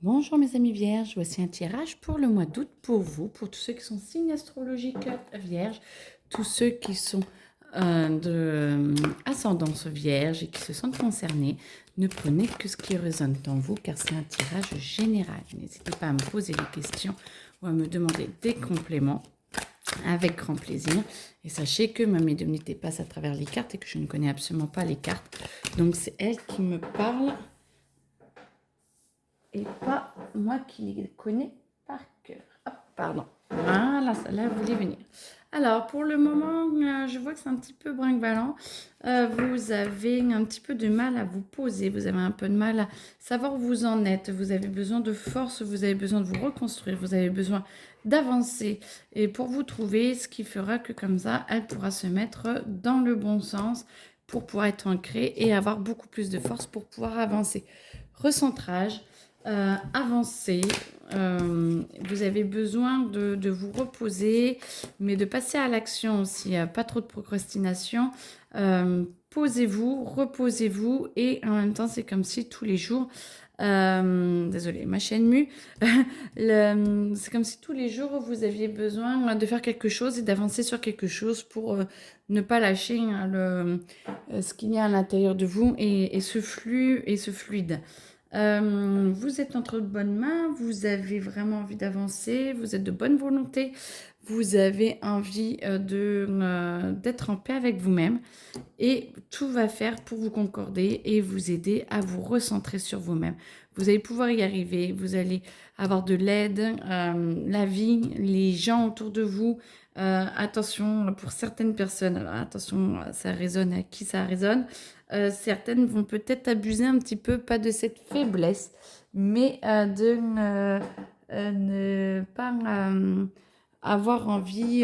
Bonjour mes amis vierges, voici un tirage pour le mois d'août pour vous, pour tous ceux qui sont signes astrologiques vierges, tous ceux qui sont de ascendance vierge et qui se sentent concernés. Ne prenez que ce qui résonne en vous car c'est un tirage général. N'hésitez pas à me poser des questions ou à me demander des compléments avec grand plaisir. Et sachez que ma médiumnité passe à travers les cartes et que je ne connais absolument pas les cartes. Donc c'est elle qui me parle et pas moi qui les connais par cœur. Hop, pardon. Voilà, celle-là voulait venir. Alors, pour le moment, je vois que c'est un petit peu brinque-ballant. Vous avez un petit peu de mal à vous poser. Vous avez un peu de mal à savoir où vous en êtes. Vous avez besoin de force, vous avez besoin de vous reconstruire, vous avez besoin d'avancer. Et pour vous trouver, ce qui fera que comme ça, elle pourra se mettre dans le bon sens pour pouvoir être ancrée et avoir beaucoup plus de force pour pouvoir avancer. Recentrage. Avancer. Vous avez besoin de vous reposer, mais de passer à l'action aussi. Pas trop de procrastination. Posez-vous, reposez-vous et en même temps, c'est comme si tous les jours, désolée, ma chaîne mue, c'est comme si tous les jours, vous aviez besoin de faire quelque chose et d'avancer sur quelque chose pour ne pas lâcher ce qu'il y a à l'intérieur de vous et ce flux et ce fluide. Vous êtes entre de bonnes mains, vous avez vraiment envie d'avancer, vous êtes de bonne volonté, vous avez envie d'être en paix avec vous-même et tout va faire pour vous concorder et vous aider à vous recentrer sur vous-même. Vous allez pouvoir y arriver, vous allez avoir de l'aide, la vie, les gens autour de vous. Attention pour certaines personnes, alors attention, ça résonne à qui ça résonne. Certaines vont peut-être abuser un petit peu, pas de cette faiblesse, mais de ne pas avoir envie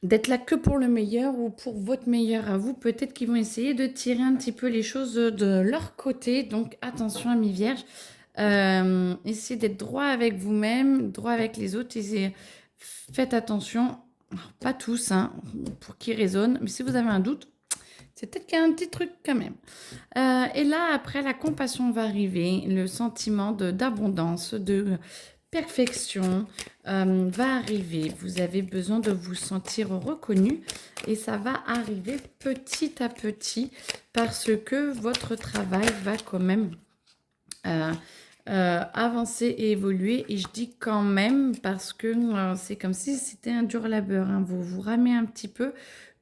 d'être là que pour le meilleur ou pour votre meilleur à vous. Peut-être qu'ils vont essayer de tirer un petit peu les choses de leur côté. Donc attention, amis vierges. Essayez d'être droit avec vous-même, droit avec les autres. Faites attention. Alors, pas tous, hein, pour qui résonne. Mais si vous avez un doute, c'est peut-être qu'il y a un petit truc quand même. Et là, après, la compassion va arriver, le sentiment d'abondance, de perfection va arriver. Vous avez besoin de vous sentir reconnu et ça va arriver petit à petit parce que votre travail va quand même euh, avancer et évoluer. Et je dis quand même parce que c'est comme si c'était un dur labeur, hein. Vous vous ramez un petit peu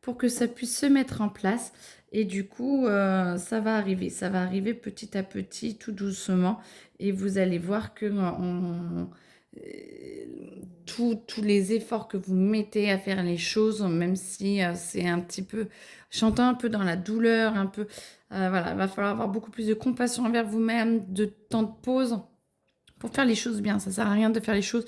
pour que ça puisse se mettre en place. Et du coup, ça va arriver. Ça va arriver petit à petit, tout doucement. Et vous allez voir que tous les efforts que vous mettez à faire les choses, même si c'est un petit peu chantant un peu dans la douleur, un peu, voilà, il va falloir avoir beaucoup plus de compassion envers vous-même, de temps de pause pour faire les choses bien. Ça sert à rien de faire les choses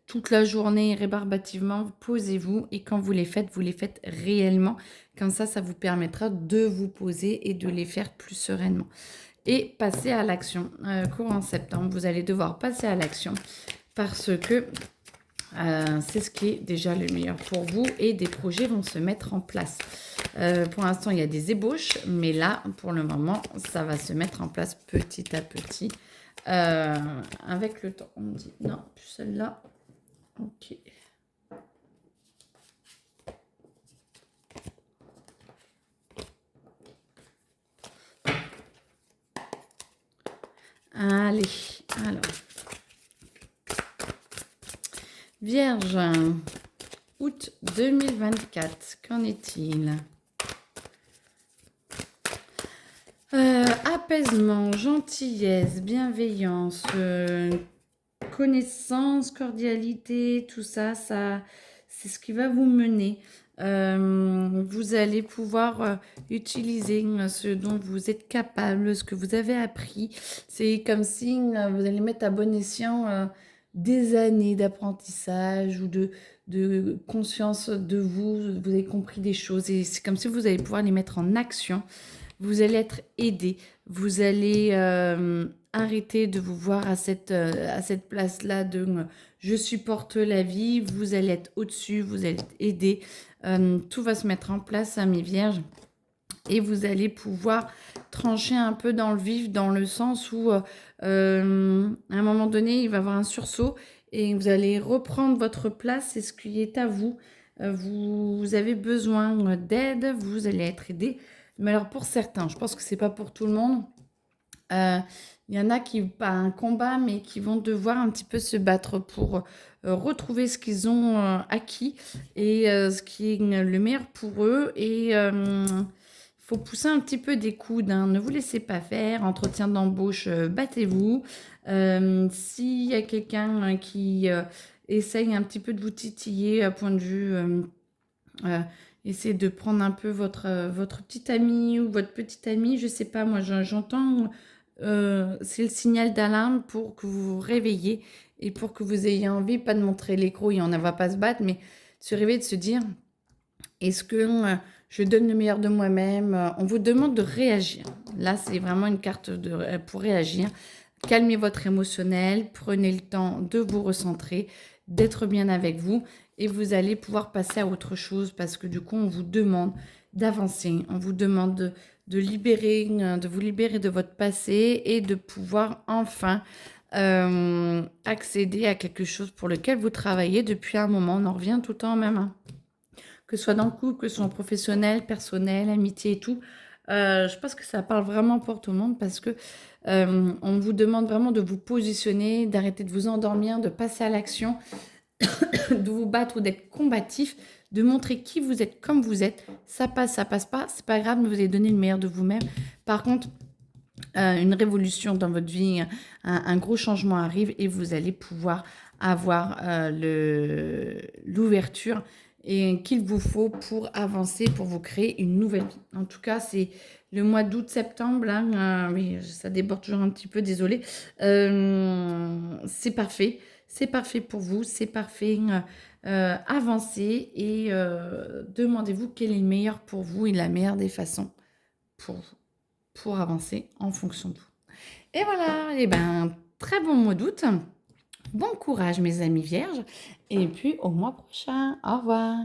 toute la journée rébarbativement. Posez-vous et quand vous les faites réellement. Comme ça vous permettra de vous poser et de les faire plus sereinement. Et passer à l'action. Courant septembre, vous allez devoir passer à l'action parce que c'est ce qui est déjà le meilleur pour vous et des projets vont se mettre en place. Pour l'instant, il y a des ébauches, mais là, pour le moment, ça va se mettre en place petit à petit avec le temps. On me dit non, plus celle-là. Ok. Allez, alors. Vierge, août 2024, qu'en est-il? Apaisement, gentillesse, bienveillance, connaissance, cordialité, tout ça, c'est ce qui va vous mener. Vous allez pouvoir utiliser ce dont vous êtes capable, ce que vous avez appris. C'est comme si vous allez mettre à bon escient des années d'apprentissage ou de conscience de vous. Vous avez compris des choses et c'est comme si vous allez pouvoir les mettre en action. Vous allez être aidé. Vous allez arrêter de vous voir à cette place-là de je supporte la vie. Vous allez être au-dessus, vous allez être aidé. Tout va se mettre en place, amis vierges. Et vous allez pouvoir trancher un peu dans le vif, dans le sens où, à un moment donné, il va y avoir un sursaut et vous allez reprendre votre place et ce qui est à vous. Vous avez besoin d'aide, vous allez être aidé. Mais alors pour certains, je pense que c'est pas pour tout le monde. Il y en a qui, pas un combat, mais qui vont devoir un petit peu se battre pour retrouver ce qu'ils ont acquis et ce qui est le meilleur pour eux. Et faut pousser un petit peu des coudes, hein. Ne vous laissez pas faire. Entretien d'embauche, battez-vous. S'il y a quelqu'un qui essaye un petit peu de vous titiller à point de vue, essayez de prendre un peu votre petit ami ou votre petite amie, je sais pas, moi j'entends, c'est le signal d'alarme pour que vous vous réveillez et pour que vous ayez envie, pas de montrer l'écrou et on ne va pas se battre, mais de se réveiller, de se dire, est-ce que je donne le meilleur de moi-même? On vous demande de réagir. Là, c'est vraiment une carte pour réagir. Calmez votre émotionnel, prenez le temps de vous recentrer, d'être bien avec vous et vous allez pouvoir passer à autre chose parce que du coup, on vous demande d'avancer, on vous demande de vous libérer de votre passé et de pouvoir enfin accéder à quelque chose pour lequel vous travaillez depuis un moment. On en revient tout le temps même, hein. Que ce soit dans le couple, que ce soit en professionnel, personnel, amitié et tout. Je pense que ça parle vraiment pour tout le monde parce que on vous demande vraiment de vous positionner, d'arrêter de vous endormir, de passer à l'action, de vous battre ou d'être combatif, de montrer qui vous êtes comme vous êtes. Ça passe pas, c'est pas grave, mais vous allez donner le meilleur de vous-même. Par contre, une révolution dans votre vie, un gros changement arrive et vous allez pouvoir avoir l'ouverture et qu'il vous faut pour avancer, pour vous créer une nouvelle vie. En tout cas, c'est le mois d'août-septembre, hein, oui, ça déborde toujours un petit peu, désolé. C'est parfait. C'est parfait pour vous, c'est parfait. Avancez et demandez-vous quel est le meilleur pour vous et la meilleure des façons pour vous, pour avancer en fonction de vous. Et voilà, et ben très bon mois d'août. Bon courage mes amis vierges et puis au mois prochain. Au revoir.